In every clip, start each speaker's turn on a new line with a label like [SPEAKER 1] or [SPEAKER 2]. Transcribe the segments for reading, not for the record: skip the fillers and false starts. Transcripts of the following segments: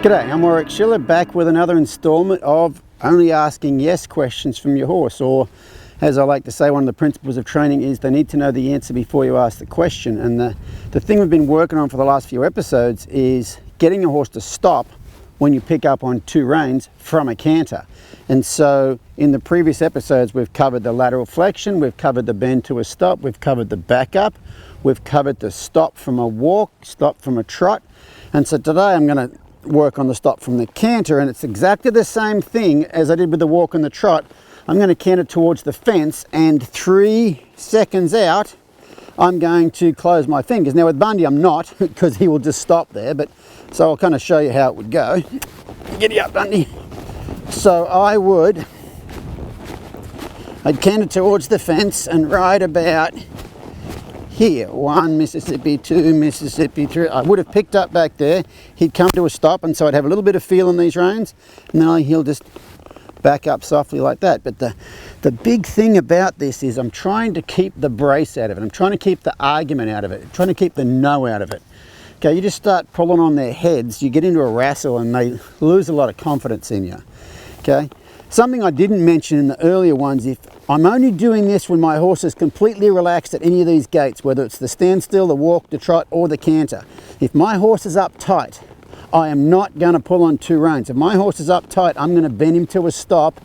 [SPEAKER 1] G'day, I'm Warwick Schiller, back with another instalment of only asking yes questions from your horse, or as I like to say, one of the principles of training is they need to know the answer before you ask the question. And the thing we've been working on for the last few episodes is getting a horse to stop when you pick up on two reins from a canter. And so in the previous episodes we've covered the lateral flexion, we've covered the bend to a stop, we've covered the back up, we've covered the stop from a walk, stop from a trot. And so today I'm going to work on the stop from the canter, and it's exactly the same thing as I did with the walk and the trot. I'm going to canter towards the fence, and 3 seconds out I'm going to close my fingers. Now with Bundy I'm not, because he will just stop there, but so I'll kind of show you how it would go. Giddy up, Bundy. So I'd canter towards the fence and ride about here, 1 Mississippi, 2 Mississippi, 3. I would have picked up back there. He'd come to a stop, and so I'd have a little bit of feel in these reins, and then he'll just back up softly like that. But the big thing about this is I'm trying to keep the brace out of it. I'm trying to keep the argument out of it. I'm trying to keep the no out of it. Okay, you just start pulling on their heads, you get into a wrestle, and they lose a lot of confidence in you. Okay. Something I didn't mention in the earlier ones, if I'm only doing this when my horse is completely relaxed at any of these gaits, whether it's the standstill, the walk, the trot, or the canter. If my horse is up tight, I am not going to pull on two reins. If my horse is up tight, I'm going to bend him to a stop,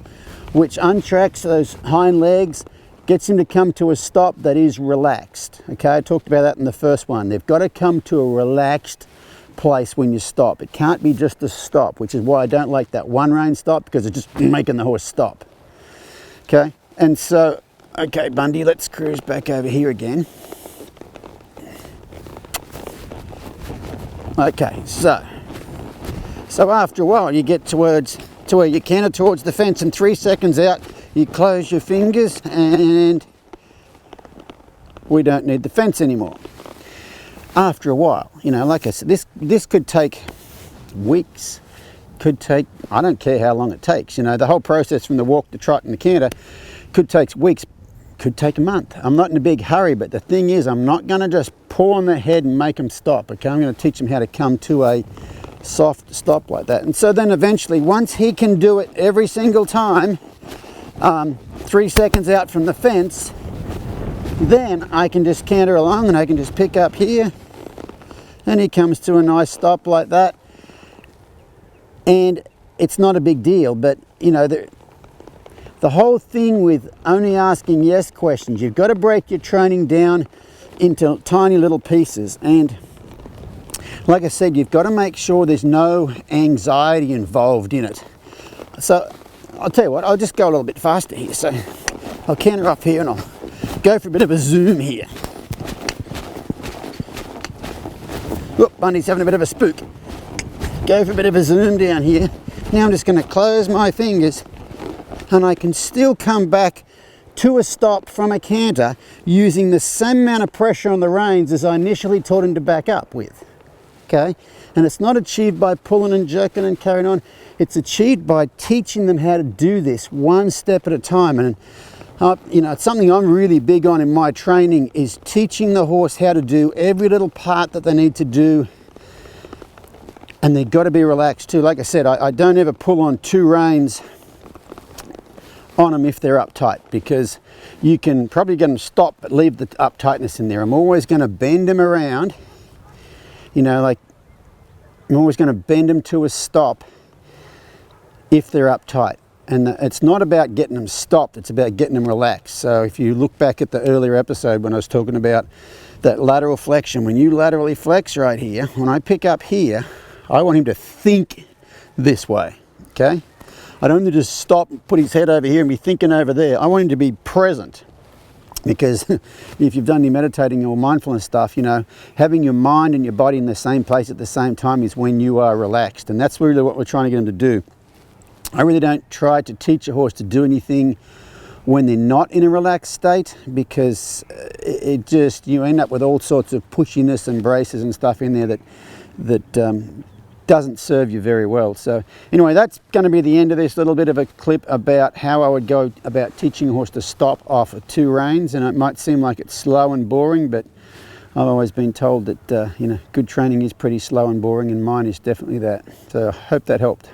[SPEAKER 1] which untracks those hind legs, gets him to come to a stop that is relaxed. Okay, I talked about that in the first one. They've got to come to a relaxed place when you stop. It can't be just a stop, which is why I don't like that one rein stop, because it's just making the horse stop. Okay, and so, okay, Bundy, let's cruise back over here again. Okay, so after a while you get to where you canter towards the fence, and 3 seconds out you close your fingers and we don't need the fence anymore. After a while, you know, like I said, this could take weeks, could take, I don't care how long it takes, you know, the whole process from the walk, the trot and the canter could take weeks, could take a month. I'm not in a big hurry, but the thing is, I'm not going to just pull on their head and make them stop, okay? I'm going to teach them how to come to a soft stop like that. And so then eventually, once he can do it every single time, 3 seconds out from the fence, then I can just canter along and I can just pick up here and he comes to a nice stop like that, and it's not a big deal. But you know, the whole thing with only asking yes questions, you've got to break your training down into tiny little pieces, and like I said, you've got to make sure there's no anxiety involved in it. So I'll tell you what, I'll just go a little bit faster here. So I'll canter up here and I'll go for a bit of a zoom here. Look, Bundy's having a bit of a spook. Go for a bit of a zoom down here. Now I'm just going to close my fingers and I can still come back to a stop from a canter using the same amount of pressure on the reins as I initially taught him to back up with. Okay? And it's not achieved by pulling and jerking and carrying on. It's achieved by teaching them how to do this one step at a time. And you know, it's something I'm really big on in my training, is teaching the horse how to do every little part that they need to do, and they've got to be relaxed too. Like I said, I don't ever pull on two reins on them if they're uptight, because you can probably get them stopped but leave the uptightness in there. I'm always going to bend them around, you know, like I'm always going to bend them to a stop if they're uptight. And it's not about getting them stopped, it's about getting them relaxed. So if you look back at the earlier episode when I was talking about that lateral flexion, when you laterally flex right here, when I pick up here, I want him to think this way, okay? I don't want him to just stop and put his head over here and be thinking over there. I want him to be present, because if you've done any meditating or mindfulness stuff, you know, having your mind and your body in the same place at the same time is when you are relaxed. And that's really what we're trying to get him to do. I really don't try to teach a horse to do anything when they're not in a relaxed state, because it just, you end up with all sorts of pushiness and braces and stuff in there that doesn't serve you very well. So anyway, that's going to be the end of this little bit of a clip about how I would go about teaching a horse to stop off of two reins. And it might seem like it's slow and boring, but I've always been told that, you know, good training is pretty slow and boring, and mine is definitely that. So I hope that helped.